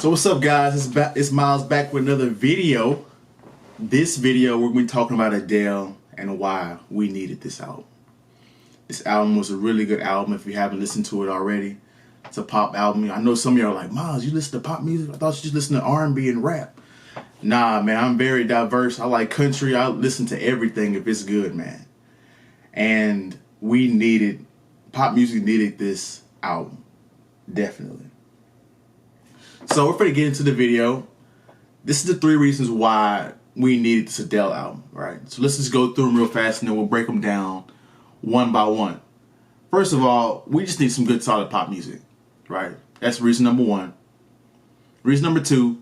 So what's up, guys? It's Miles back with another video. This video we're going to be talking about Adele and why we needed this album. This album was a really good album if you haven't listened to it already. It's a pop album. I know some of y'all are like, Miles, you listen to pop music? I thought you just listen to R&B and rap. Nah, man, I'm very diverse. I like country. I listen to everything if it's good, man. And pop music needed this album. Definitely. So we're going to get into the video. This is the 3 reasons why we needed this Adele album, right? So let's just go through them real fast and then we'll break them down one by one. First of all, we just need some good solid pop music, right? That's reason number 1. Reason number 2,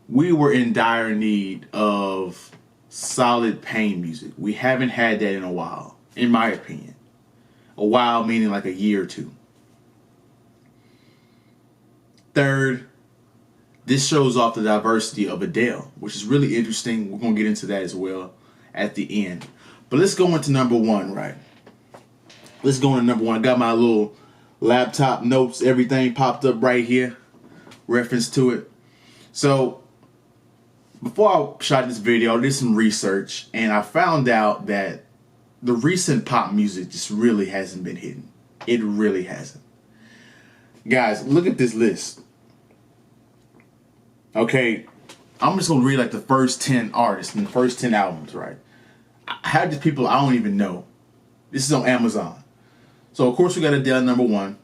we were in dire need of solid pain music. We haven't had that in a while, in my opinion. A while meaning like a year or 2. Third, this shows off the diversity of Adele, which is really interesting. We're going to get into that as well at the end. But let's go into number 1, right? Let's go into number 1. I got my little laptop notes, everything popped up right here. Reference to it. So, before I shot this video, I did some research, and I found out that the recent pop music just really hasn't been hitting. It really hasn't. Guys, look at this list. Okay, I'm just going to read like the first 10 artists and the first 10 albums, right? I have these people I don't even know. This is on Amazon. So, of course, we got Adele number 1.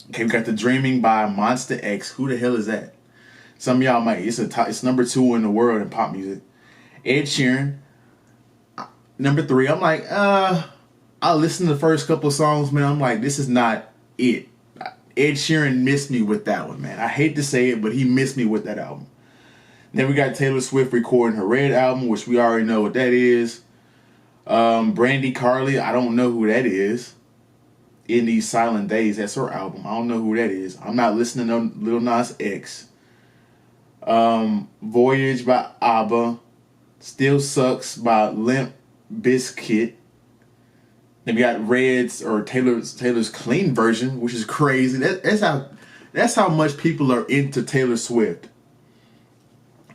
Okay, we got The Dreaming by Monster X. Who the hell is that? Some of y'all might. It's number 2 in the world in pop music. Ed Sheeran. Number 3. I'm like, I listened to the first couple of songs, man. I'm like, this is not it. Ed Sheeran missed me with that one, man. I hate to say it, but he missed me with that album. Then we got Taylor Swift recording her Red album, which we already know what that is. Brandy Carly, I don't know who that is. In These Silent Days, that's her album. I don't know who that is. I'm not listening to Lil Nas X. Voyage by ABBA. Still Sucks by Limp Bizkit. Then we got Red's or Taylor's clean version, which is crazy. That's how much people are into Taylor Swift.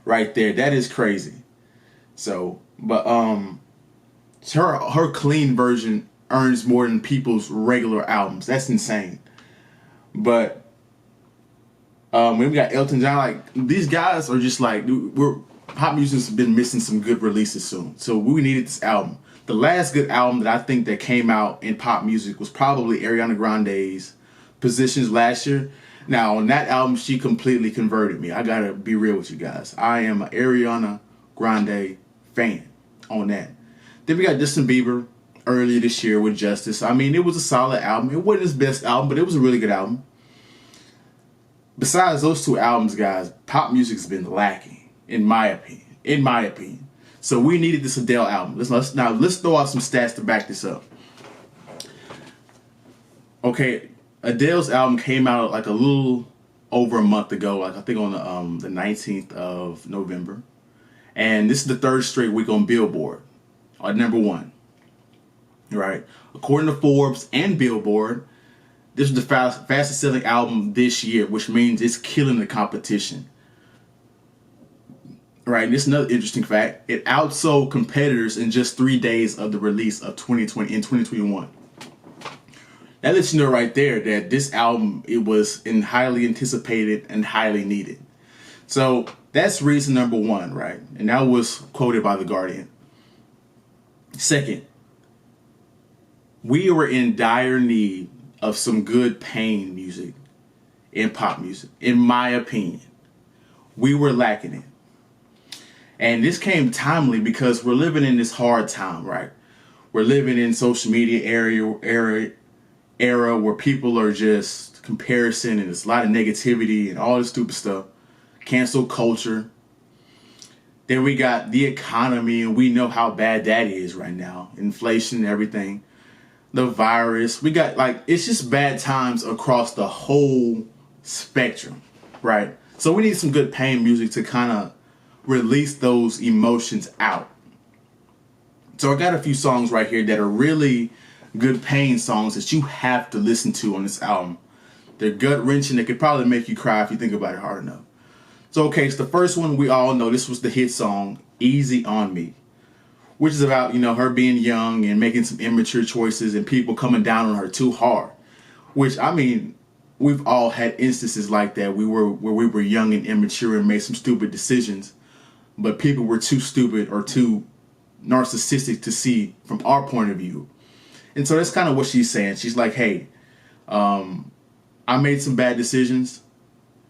Right there. That is crazy. So, but her clean version earns more than people's regular albums. That's insane. But when we got Elton John, like these guys are just like pop music's been missing some good releases soon. So we needed this album. The last good album that I think that came out in pop music was probably Ariana Grande's Positions last year. Now, on that album, she completely converted me. I gotta be real with you guys. I am an Ariana Grande fan on that. Then we got Justin Bieber earlier this year with Justice. I mean, it was a solid album. It wasn't his best album, but it was a really good album. Besides those 2 albums, guys, pop music's been lacking, in my opinion. So we needed this Adele album. Let's throw out some stats to back this up. Okay, Adele's album came out like a little over a month ago, like I think on the 19th of November. And this is the 3rd straight week on Billboard, number 1. Right? According to Forbes and Billboard, this was the fastest selling album this year, which means it's killing the competition. Right, this is another interesting fact. It outsold competitors in just 3 days of the release of 2021. That lets you know right there that this album, it was highly anticipated and highly needed. So that's reason number 1, right? And that was quoted by The Guardian. Second, we were in dire need of some good pain music in pop music. In my opinion, we were lacking it. And this came timely because we're living in this hard time, right? We're living in social media era where people are just comparison and there's a lot of negativity and all this stupid stuff. Cancel culture. Then we got the economy, and we know how bad that is right now. Inflation and everything. The virus. We got it's just bad times across the whole spectrum, right? So we need some good pain music to kind of release those emotions out. So I got a few songs right here that are really good pain songs that you have to listen to on this album. They're gut-wrenching. They could probably make you cry if you think about it hard enough. So, okay, so the first one we all know, this was the hit song, Easy on Me, which is about, her being young and making some immature choices and people coming down on her too hard. Which, I mean, we've all had instances like that. Where we were young and immature and made some stupid decisions, but people were too stupid or too narcissistic to see from our point of view. And so that's kind of what she's saying. She's like, hey, I made some bad decisions,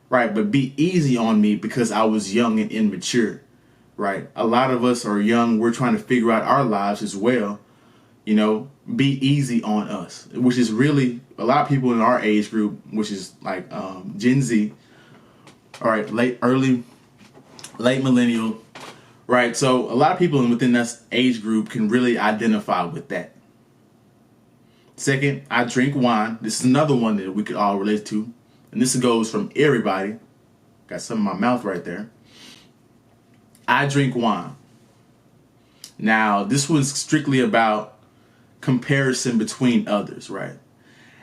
right? But be easy on me because I was young and immature, right? A lot of us are young. We're trying to figure out our lives as well. Be easy on us, which is really a lot of people in our age group, which is like Gen Z, all right, late millennial, right? So a lot of people within that age group can really identify with that. Second, I drink wine. This is another one that we could all relate to. And this goes from everybody. Got some in my mouth right there. I drink wine. Now, this was strictly about comparison between others, right?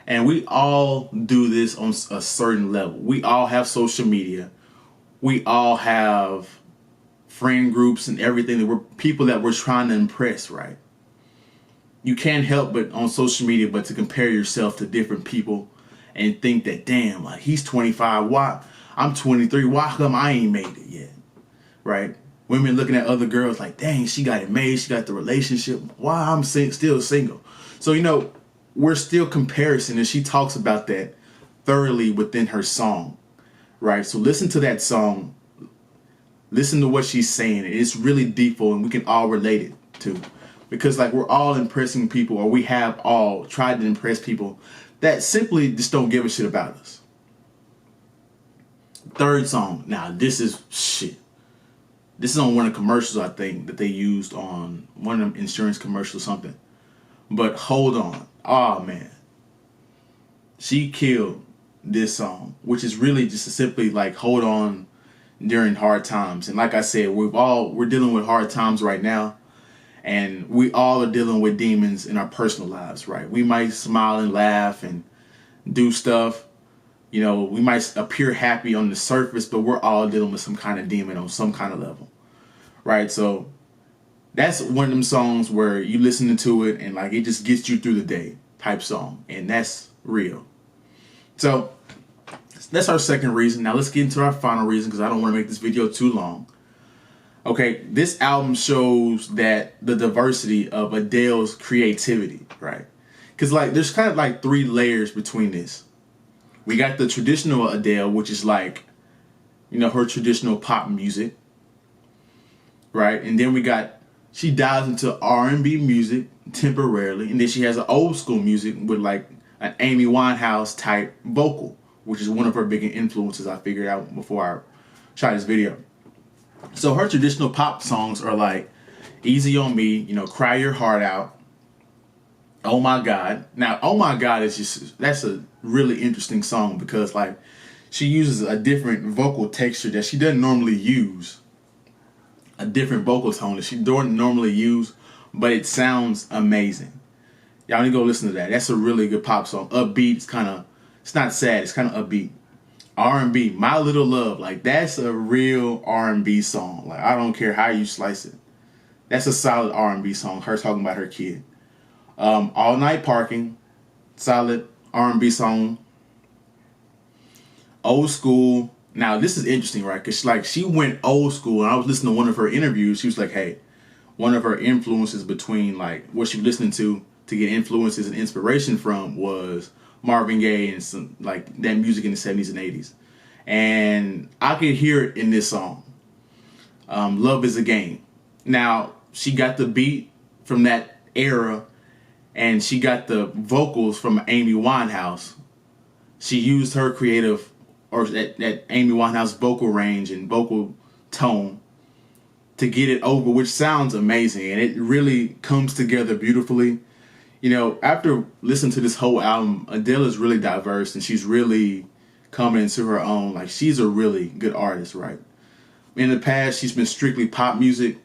And we all do this on a certain level. We all have social media. We all have friend groups and everything that we're people that we're trying to impress, right? You can't help but on social media but to compare yourself to different people and think that, damn, like he's 25, why? I'm 23, why come I ain't made it yet? Right? Women looking at other girls like, dang, she got it made, she got the relationship, why I'm still single? So, we're still comparison, and she talks about that thoroughly within her song, right? So listen to that song, listen to what she's saying. It's really deep, and we can all relate it to. Because like we're all impressing people, or we have all tried to impress people that simply just don't give a shit about us. Third song. Now this is shit. This is on one of the commercials, I think, that they used on one of them insurance commercials or something. But hold on. Oh man. She killed this song, which is really just simply like hold on during hard times. And like I said, we're dealing with hard times right now. And we all are dealing with demons in our personal lives, right? We might smile and laugh and do stuff. We might appear happy on the surface, but we're all dealing with some kind of demon on some kind of level, right? So that's one of them songs where you listen to it and like it just gets you through the day type song. And that's real. So that's our second reason. Now let's get into our final reason because I don't want to make this video too long. Okay, this album shows that the diversity of Adele's creativity, right? Because like there's kind of like three layers between this. We got the traditional Adele, which is like, her traditional pop music, right? And then she dives into R&B music temporarily, and then she has an old school music with like an Amy Winehouse type vocal, which is one of her big influences I figured out before I shot this video. So her traditional pop songs are like Easy on Me, Cry Your Heart Out, Oh My God. Now, Oh My God that's a really interesting song because like she uses a different vocal texture that she doesn't normally use. A different vocal tone that she don't normally use, but it sounds amazing. Y'all need to go listen to that. That's a really good pop song. Upbeat, it's not sad, it's kind of upbeat. R&B, My Little Love, like that's a real R&B song. Like I don't care how you slice it. That's a solid R&B song. Her talking about her kid. All Night Parking, solid R&B song. Old School. Now this is interesting, right? Because she went old school, and I was listening to one of her interviews. She was like, hey, one of her influences between like what she was listening to get influences and inspiration from was Marvin Gaye and some like that music in the 70s and 80s. And I could hear it in this song. Love is a Game. Now, she got the beat from that era and she got the vocals from Amy Winehouse. She used her creative or that Amy Winehouse vocal range and vocal tone to get it over, which sounds amazing. And it really comes together beautifully. After listening to this whole album, Adele is really diverse and she's really coming into her own. Like she's a really good artist, right? In the past, she's been strictly pop music,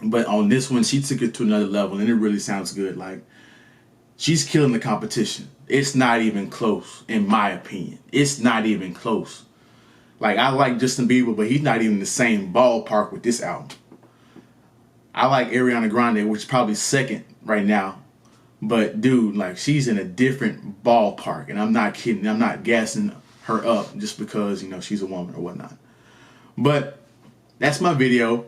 but on this one, she took it to another level and it really sounds good. Like she's killing the competition. It's not even close, in my opinion. It's not even close. Like, I like Justin Bieber, but he's not even in the same ballpark with this album. I like Ariana Grande, which is probably second right now. But, dude, like, she's in a different ballpark. And I'm not kidding. I'm not gassing her up just because, you know, she's a woman or whatnot. But that's my video.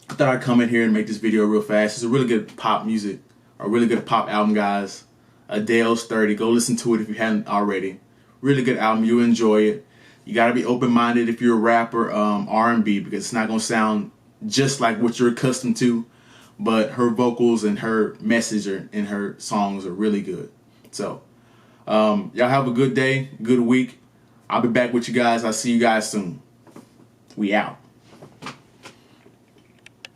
I thought I'd come in here and make this video real fast. It's a really good pop music, a really good pop album, guys. Adele's 30. Go listen to it if you haven't already. Really good album. You'll enjoy it. You got to be open-minded if you're a rapper, R&B, because it's not going to sound just like what you're accustomed to. But her vocals and her message in her songs are really good. So, y'all have a good day, good week. I'll be back with you guys. I'll see you guys soon. We out.